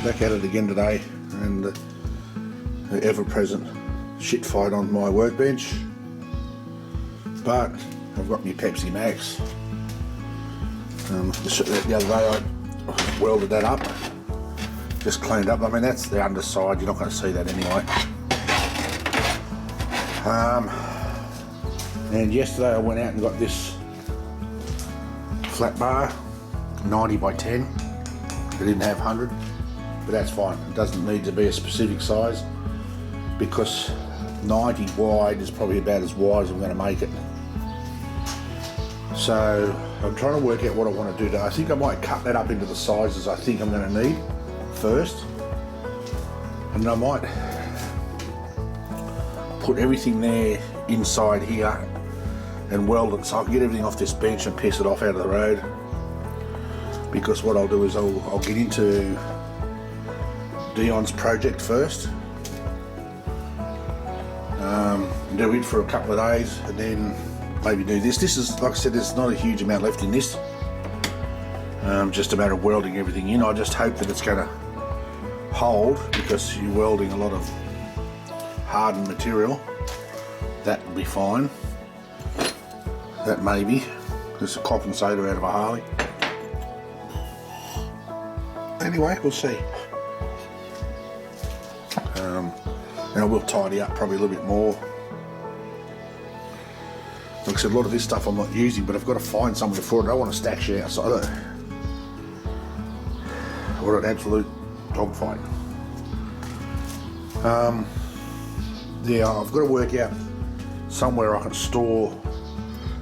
Back at it again today, and the ever-present shit fight on my workbench. But I've got my Pepsi Max. The other day I welded that up, just cleaned up. I mean, that's the underside, you're not going to see that anyway. And yesterday I went out and got this flat bar, 90 by 10. It didn't have 100, but that's fine. It doesn't need to be a specific size, because 90 wide is probably about as wide as I'm going to make it. So I'm trying to work out what I want to do today. I think I might cut that up into the sizes I think I'm going to need first, and then I might put everything there inside here and weld it so I can get everything off this bench and piss it off out of the road. Because what I'll do is I'll get into Dion's project first, do it for a couple of days, and then maybe do this. This is, like I said, there's not a huge amount left in this. Just a matter of welding everything in. I just hope that it's going to hold, because you're welding a lot of hardened material. That will be fine. That may be. There's a compensator out of a Harley. Anyway, we'll see. And I will tidy up probably a little bit more. Like I said, a lot of this stuff I'm not using, but I've got to find somewhere for it. I don't want to stack shit outside. What an absolute dogfight. Yeah, I've got to work out somewhere I can store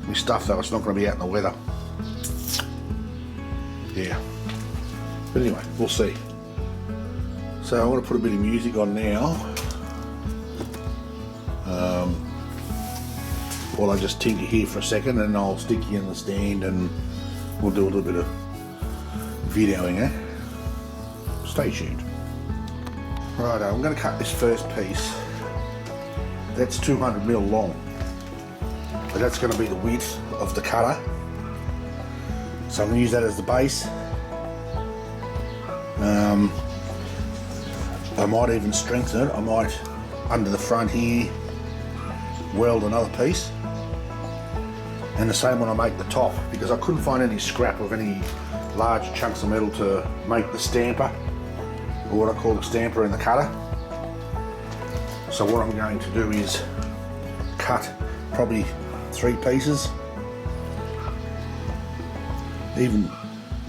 my stuff though. It's not going to be out in the weather. Yeah. But anyway, we'll see. So I want to put a bit of music on now. While I just tinker here for a second, and I'll stick you in the stand and we'll do a little bit of videoing, eh? Stay tuned. Right, I'm going to cut this first piece. That's 200mm long. But that's going to be the width of the cutter. So I'm going to use that as the base. I might even strengthen it. I might, under the front here, weld another pice. And the same when I make the top, because I couldn't find any scrap of any large chunks of metal to make the stamper, or what I call the stamper in the cutter. So what I'm going to do is cut probably 3 pieces, even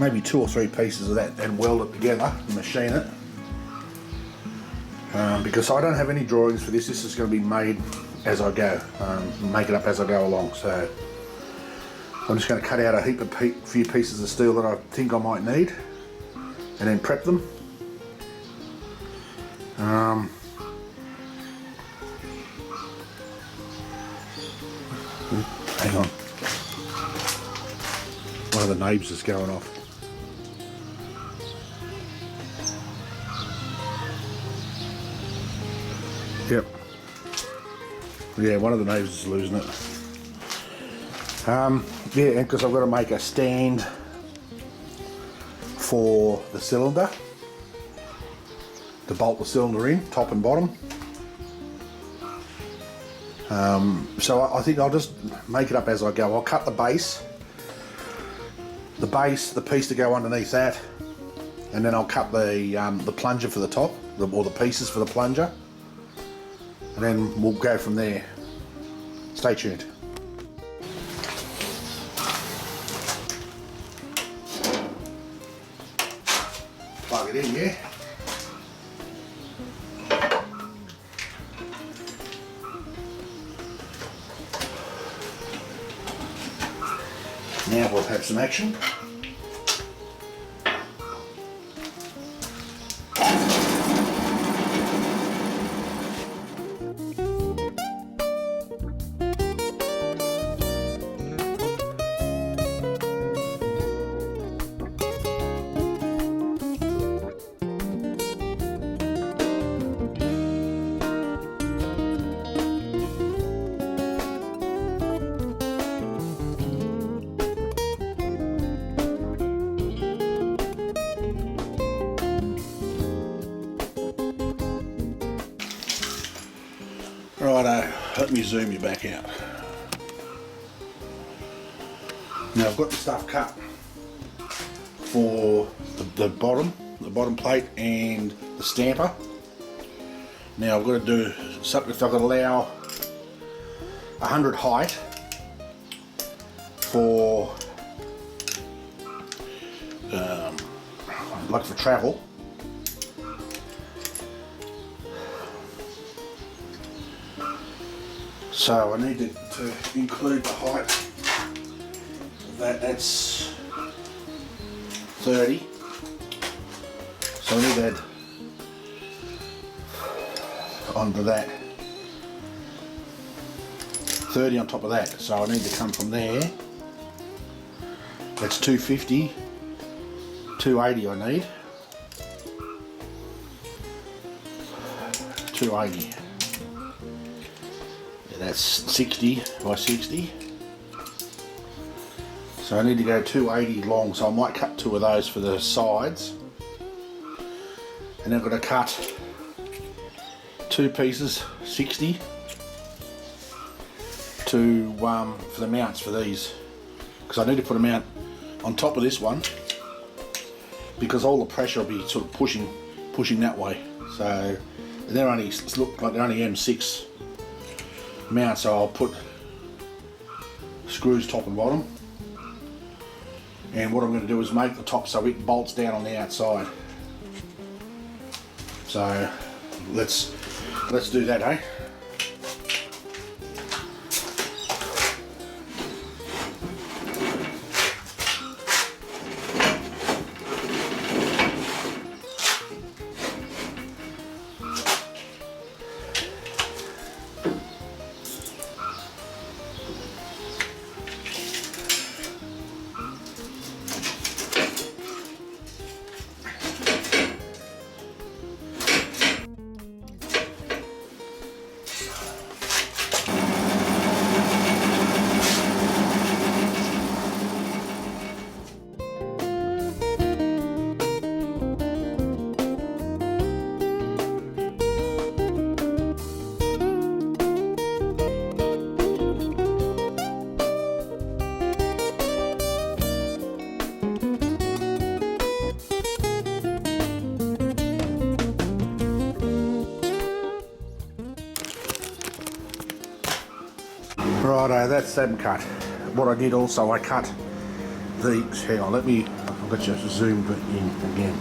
maybe 2 or 3 pieces of that, and weld it together and machine it. Because I don't have any drawings for this. This is going to be made as I go, make it up as I go along. So I'm just going to cut out a few pieces of steel that I think I might need, and then prep them. Hang on. One of the knobs is going off. Yep. Yeah, one of the knobs is losing it. Yeah, because I've got to make a stand for the cylinder to bolt the cylinder in, top and bottom. So I think I'll just make it up as I go. I'll cut the base, the piece to go underneath that, and then I'll cut the plunger for the top, or the pieces for the plunger, and then we'll go from there. Stay tuned. Plug it in, yeah. Now we'll have some action. Righto, let me zoom you back out. Now I've got the stuff cut for the bottom plate and the stamper. Now I've got to do something. If I've got to allow 100 height for like for travel. So I need to include the height of that. That's 30. So I need to add onto that 30 on top of that. So I need to come from there. That's 250. 280 I need. 280. Yeah, that's 60 by 60. So I need to go 280 long, so I might cut 2 of those for the sides. And then I've got to cut 2 pieces, 60, to for the mounts for these, because I need to put a mount on top of this one, because all the pressure will be sort of pushing that way. So they're only, look like they're only M6 mounts, so I'll put screws top and bottom. And what I'm going to do is make the top so it bolts down on the outside. So let's do that, eh? Righto, that's them cut. What I did also, I cut these. Hang on, I'll get you zoomed in again.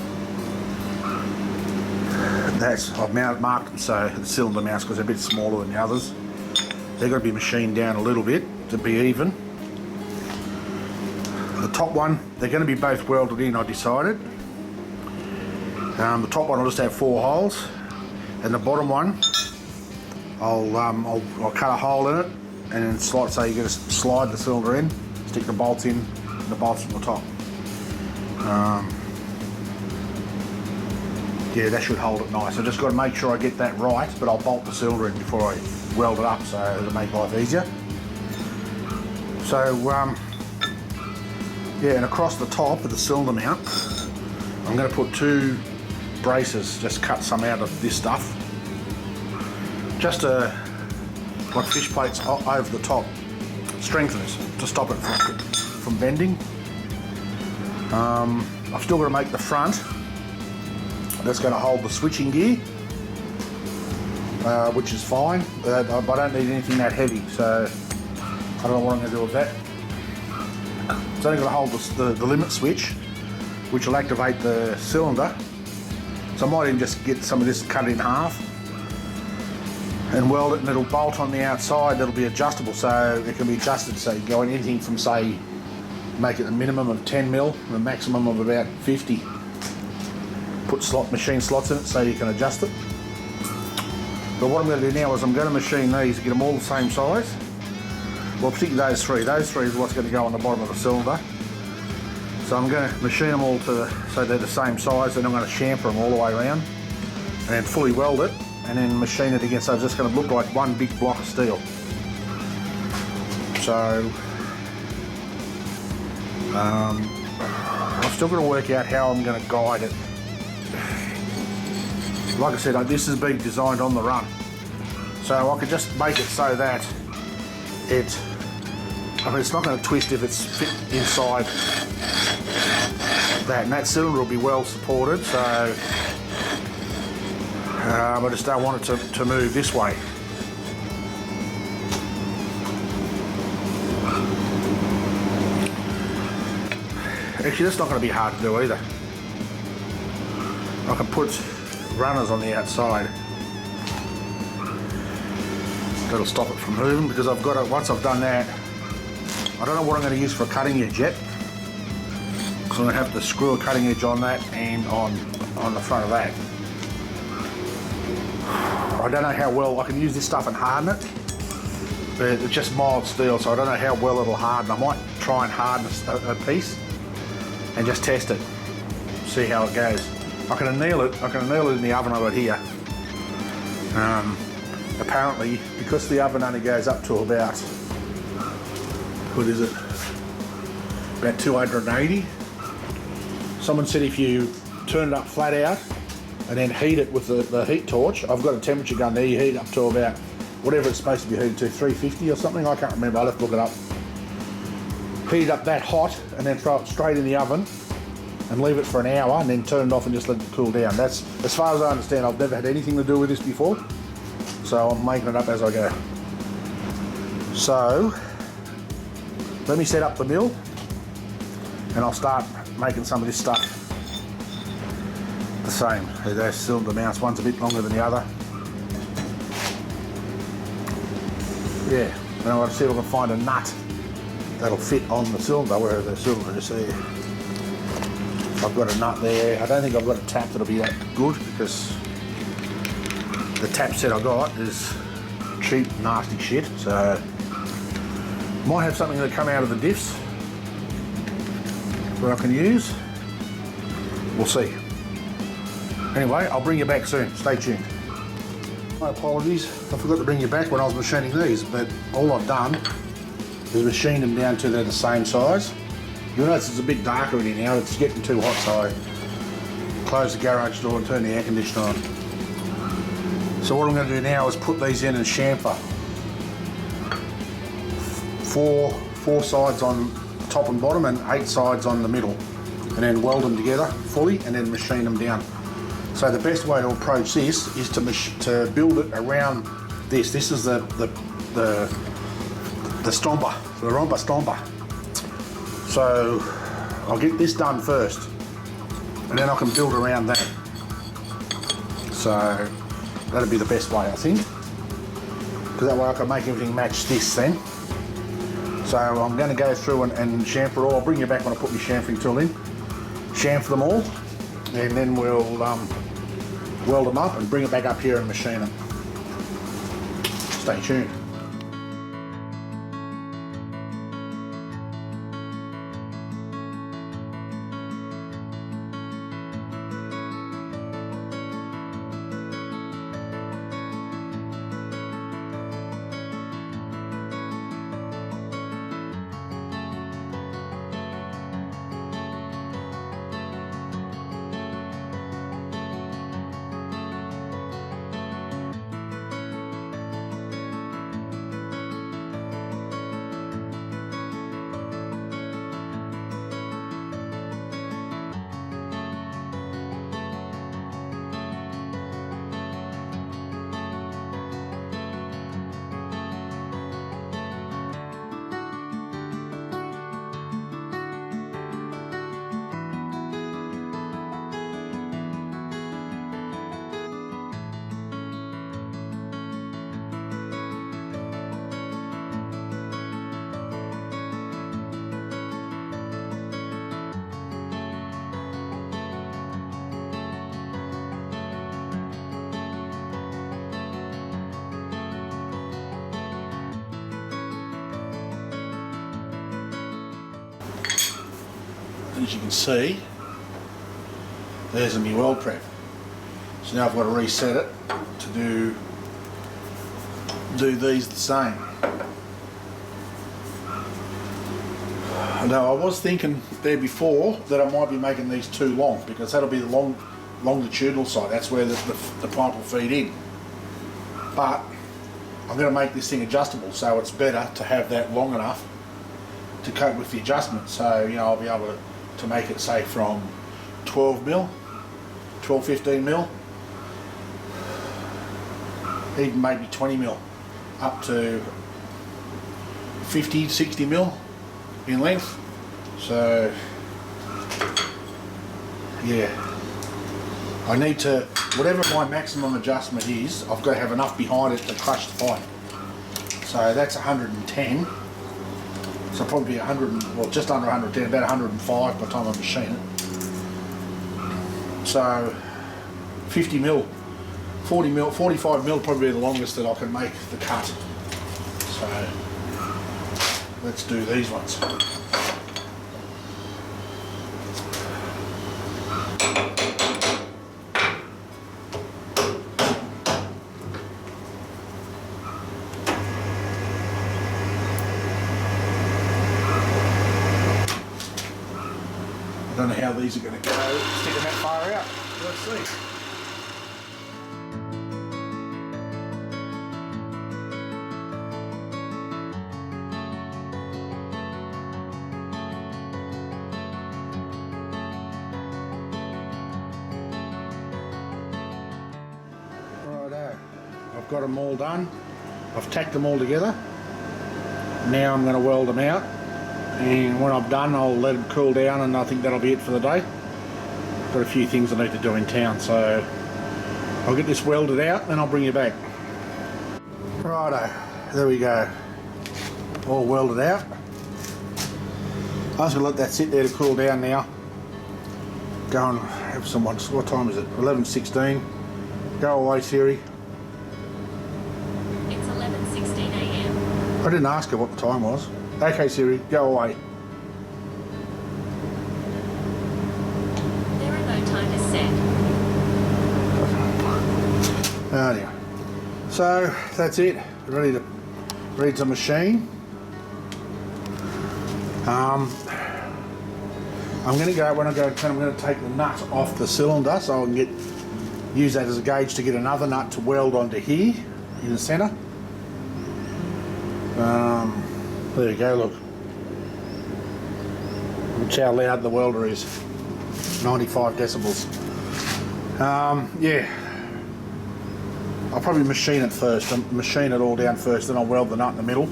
I've marked them so the cylinder mounts, because they're a bit smaller than the others. They're going to be machined down a little bit to be even. The top one, they're going to be both welded in, I decided. The top one will just have 4 holes, and the bottom one, I'll cut a hole in it, and then slide. So you're going to slide the cylinder in, stick the bolts in, and the bolts on the top. Yeah, that should hold it nice. I just got to make sure I get that right, but I'll bolt the cylinder in before I weld it up, so it'll make life easier. So yeah, and across the top of the cylinder mount, I'm going to put 2 braces, just cut some out of this stuff, just like fish plates over the top, strengtheners to stop it from bending. I've still got to make the front. That's going to hold the switching gear, which is fine. I don't need anything that heavy, so I don't know what I'm going to do with that. It's only going to hold the limit switch, which will activate the cylinder. So I might even just get some of this cut in half and weld it, and it'll bolt on the outside. It'll be adjustable, so it can be adjusted. So you can go in anything from, say, make it a minimum of 10 mil and a maximum of about 50. Put machine slots in it so you can adjust it. But what I'm going to do now is I'm going to machine these, get them all the same size. Well, particularly those 3. Those 3 is what's going to go on the bottom of the cylinder. So I'm going to machine them all so they're the same size, and I'm going to chamfer them all the way around, and then fully weld it, and then machine it again. So it's just going to look like one big block of steel. So I'm still going to work out how I'm going to guide it. Like I said, this is being designed on the run, So I could just make it so that it's not going to twist if it's fit inside that, and that cylinder will be well supported, so I just don't want it to move this way. Actually, that's not going to be hard to do either. I can put runners on the outside. That'll stop it from moving, because I've got it. Once I've done that, I don't know what I'm going to use for a cutting edge yet, because I'm going to have to screw a cutting edge on that and on the front of that. I don't know how well I can use this stuff and harden it, but it's just mild steel, so I don't know how well it'll harden. I might try and harden a piece and just test it, see how it goes. I can anneal it in the oven I've got here. Apparently, because the oven only goes up to about, what is it, about 280. Someone said if you turn it up flat out and then heat it with the heat torch, I've got a temperature gun there, you heat it up to about whatever it's supposed to be heated to, 350 or something, I can't remember, I'll have to look it up. Heat it up that hot and then throw it straight in the oven and leave it for an hour and then turn it off and just let it cool down. That's, as far as I understand, I've never had anything to do with this before, so I'm making it up as I go. So let me set up the mill and I'll start making some of this stuff the same. Those cylinder mounts, one's a bit longer than the other. Yeah, now I'll see if I can find a nut that'll fit on the cylinder, where the cylinder is there. I've got a nut there. I don't think I've got a tap that'll be that good, because the tap set I got is cheap, nasty shit. So might have something that come out of the diffs that I can use. We'll see. Anyway, I'll bring you back soon. Stay tuned. My apologies. I forgot to bring you back when I was machining these, but all I've done is machine them down to they're the same size. You'll notice it's a bit darker in here now. It's getting too hot, so I close the garage door and turn the air conditioner on. So what I'm going to do now is put these in and chamfer. Four sides on top and bottom and 8 sides on the middle, and then weld them together fully and then machine them down. So the best way to approach this is to build it around this. This is the Stomper, the romper Stomper. So I'll get this done first, and then I can build around that. So that'll be the best way, I think, because that way I can make everything match this then. So I'm going to go through and chamfer all. I'll bring you back when I put my chamfering tool in. Chamfer them all, and then we'll weld them up and bring it back up here and machine them. Stay tuned. As you can see, there's a new weld prep. So now I've got to reset it to do these the same. Now I was thinking there before that I might be making these too long, because that'll be the longitudinal side. That's where the pipe will feed in. But I'm going to make this thing adjustable, so it's better to have that long enough to cope with the adjustment. So, you know, I'll be able to make it, say, from 12 mil, 12, 15 mil, even maybe 20 mil, up to 50, 60 mil in length. So, yeah, I need to, whatever my maximum adjustment is, I've got to have enough behind it to crush the pipe. So that's 110. So probably 100, well, just under 110, about 105 by the time I machine it. So 50 mil, 40 mil, 45 mil probably the longest that I can make the cut. So let's do these ones. I don't know how these are going to go, sticking that far out. Let's see. Righto, I've got them all done. I've tacked them all together. Now I'm going to weld them out. And when I'm done, I'll let them cool down, and I think that'll be it for the day. Got a few things I need to do in town, so I'll get this welded out and I'll bring you back. Righto, there we go. All welded out. I'm just going to let that sit there to cool down now. Go and have some, what time is it? 11:16. Go away, Siri. It's 11:16 AM. I didn't ask her what the time was. Okay, Siri, go away. There are no timers set. Anyway, so that's it. Ready to machine. I'm going to go, when I go to turn, I'm going to take the nut off the cylinder so I can use that as a gauge to get another nut to weld onto here in the centre. There you go, look. Watch how loud the welder is. 95 decibels. Yeah. I'll probably machine it first. Machine it all down first, then I'll weld the nut in the middle.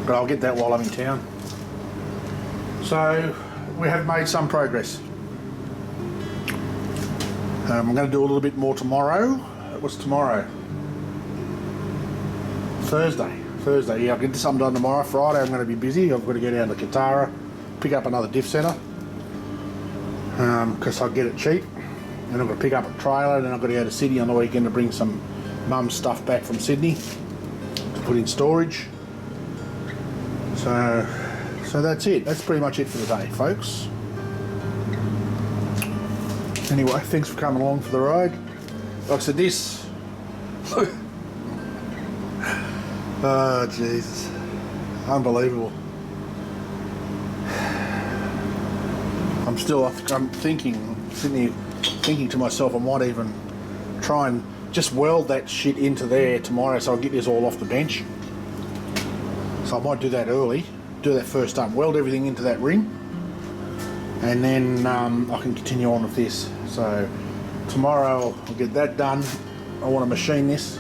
But I'll get that while I'm in town. So, we have made some progress. I'm going to do a little bit more tomorrow. What's tomorrow? Thursday, yeah, I'll get something done tomorrow. Friday I'm going to be busy. I've got to go down to Katara, pick up another diff centre, because I'll get it cheap. And I've got to pick up a trailer, then I've got to go to Sydney on the weekend to bring some mum's stuff back from Sydney to put in storage. So that's it. That's pretty much it for the day, folks. Anyway, thanks for coming along for the ride. Like I said, this... Oh, Jesus. Unbelievable. I'm sitting here thinking to myself, I might even try and just weld that shit into there tomorrow so I'll get this all off the bench. So I might do that early, do that first up, weld everything into that ring, and then I can continue on with this. So tomorrow I'll get that done. I want to machine this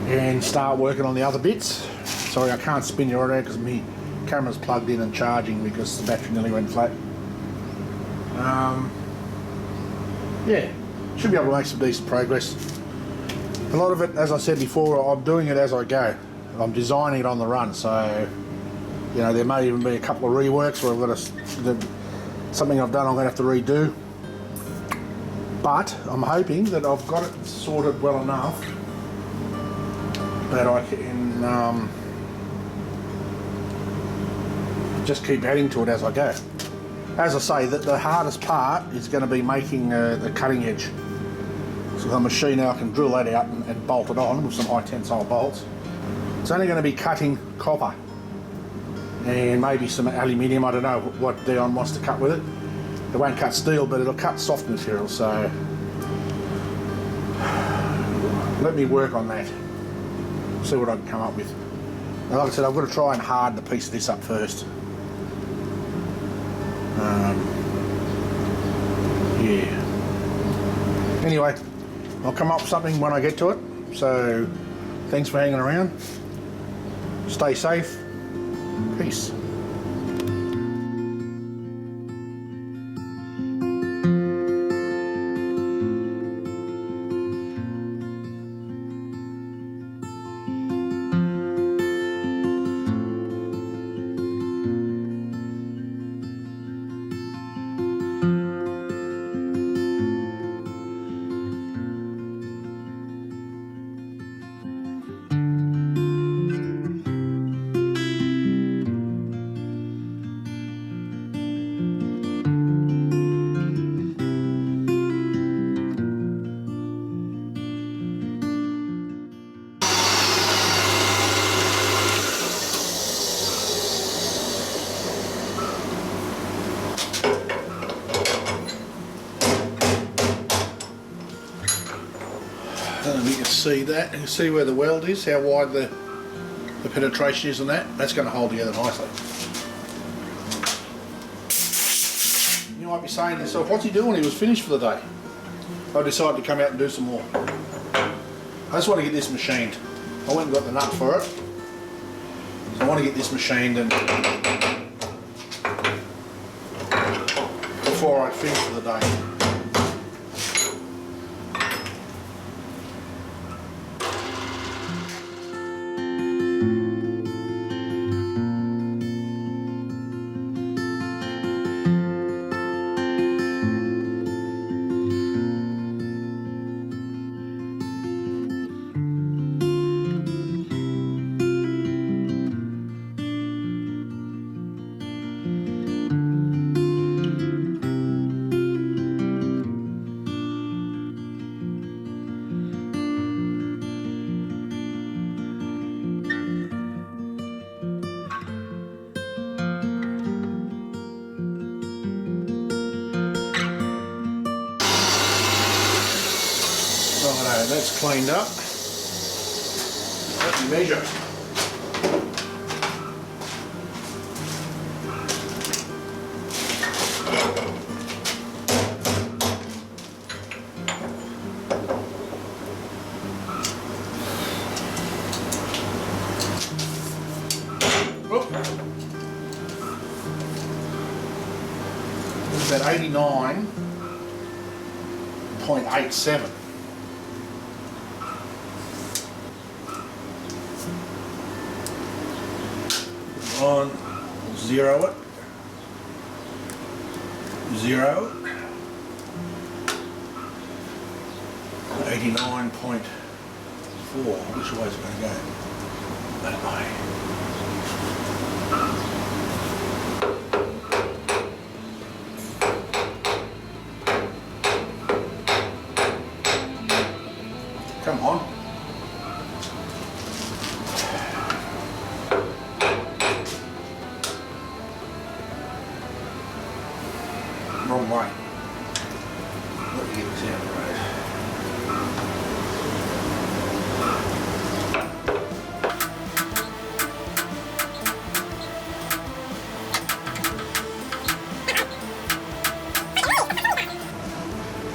and start working on the other bits. Sorry, I can't spin you around because my camera's plugged in and charging because the battery nearly went flat. Yeah, should be able to make some decent progress. A lot of it, as I said before, I'm doing it as I go. I'm designing it on the run, so you know, there may even be a couple of reworks where I've got something I've done I'm going to have to redo. But I'm hoping that I've got it sorted well enough that I can just keep adding to it as I go. As I say, that the hardest part is going to be making the cutting edge. So the machine now I can drill that out and bolt it on with some high tensile bolts. It's only going to be cutting copper and maybe some aluminium. I don't know what Dion wants to cut with it. It won't cut steel, but it'll cut soft material, so let me work on that. See what I can come up with. Now, like I said, I've got to try and harden a piece of this up first. Yeah. Anyway, I'll come up with something when I get to it. So, thanks for hanging around. Stay safe. Peace. You can see that. You can see where the weld is, how wide the penetration is on that. That's going to hold together nicely. You might be saying to yourself, what's he doing? He was finished for the day. I decided to come out and do some more. I just want to get this machined. I went and got the nut for it. So I want to get this machined and before I finish for the day. Righto, that's cleaned up. Let me measure. It's about 89.87. On, zero it, 89.4. Which way is it going to go? That way. Come on. Wrong way. Let me get this out of the road.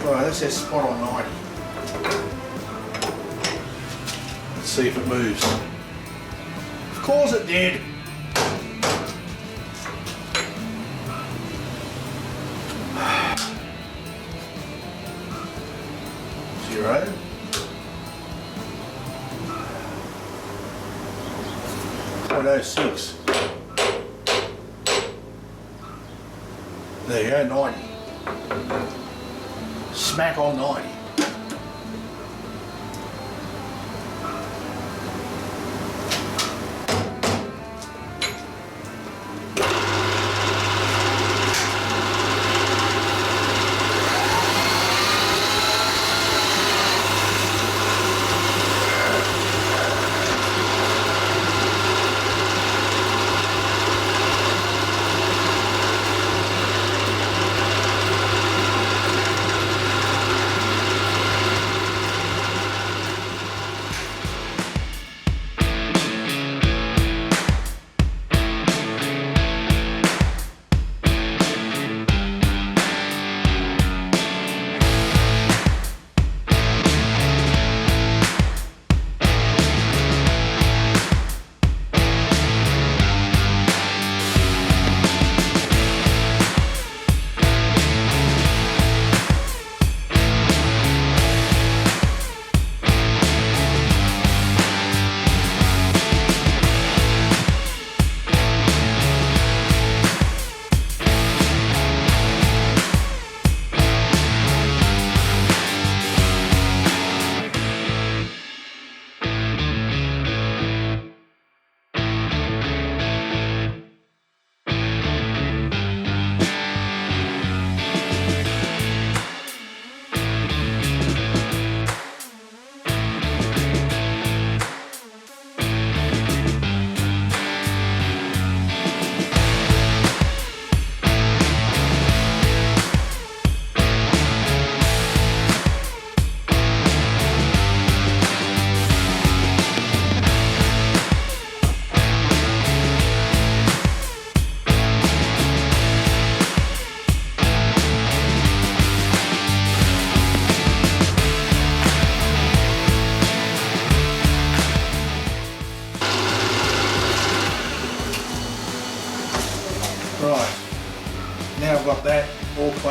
Right, that's our spot on 90. Let's see if it moves. Of course it did. Zero. .06. There you go, 90. Smack on 90.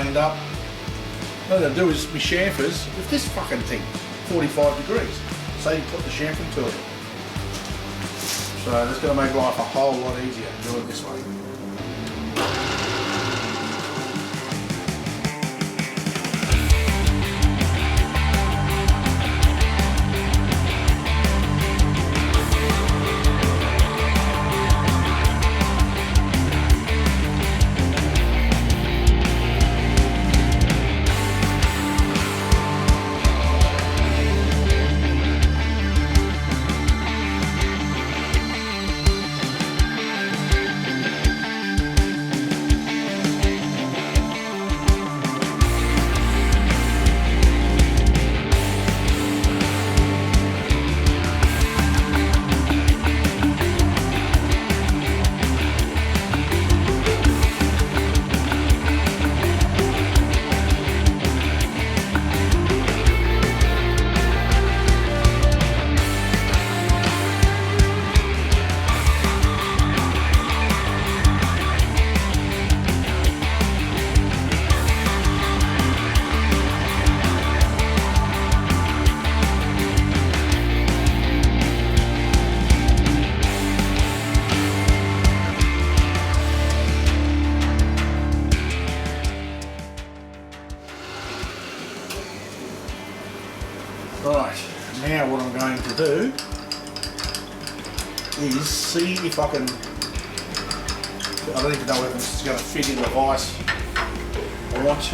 cleaned up. What I'm going to do is my chamfers, with this fucking thing, 45 degrees. So you put the chamfering tool in. So that's going to make life a whole lot easier to do it this way. Right, now what I'm going to do is see if I can, I don't even know whether this is going to fit in the vise. I want to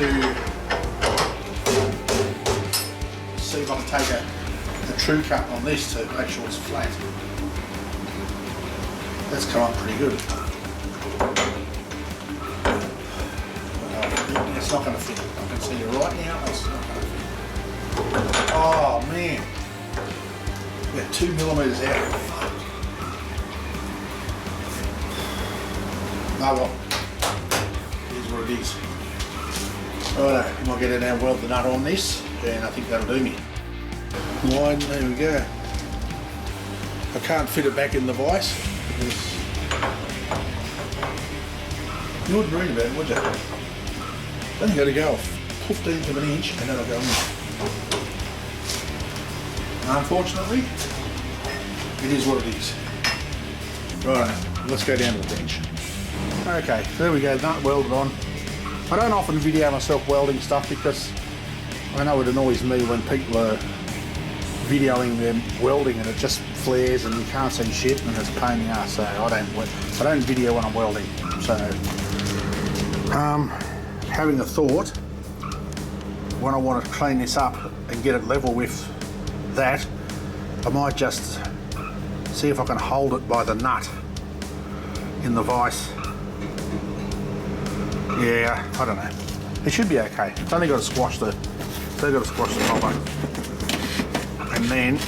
see if I can take a true cut on this to make sure it's flat. That's come up pretty good. It's not going to fit. I can see you right now, it's not going to fit. Oh man, we're 2 millimeters out. Fuck. Oh well, here's what it is. Alright, I'll get it now, weld the nut on this, and I think that'll do me. Wide, there we go. I can't fit it back in the vise because you wouldn't read about it, would you? Then you got to go off 15th of an inch and then I'll go in. Unfortunately, it is what it is. Right, let's go down to the bench. Okay, there we go, nut welded on. I don't often video myself welding stuff because I know it annoys me when people are videoing them welding and it just flares and you can't see shit and it's a pain in the ass, so I don't video when I'm welding. So, having a thought, when I want to clean this up and get it level with that, I might just see if I can hold it by the nut in the vise. Yeah, I don't know. It should be okay. It's only got to squash the topper. And then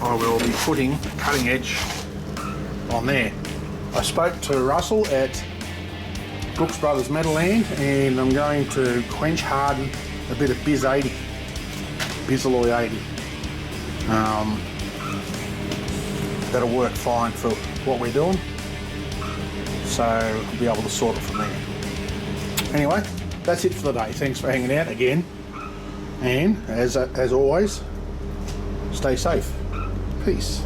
I will be putting cutting edge on there. I spoke to Russell at Brooks Brothers Metal Land and I'm going to quench harden a bit of Bisalloy 80. That'll work fine for what we're doing, so I'll be able to sort it from there. Anyway, that's it for the day. Thanks for hanging out again, and as always, stay safe. Peace.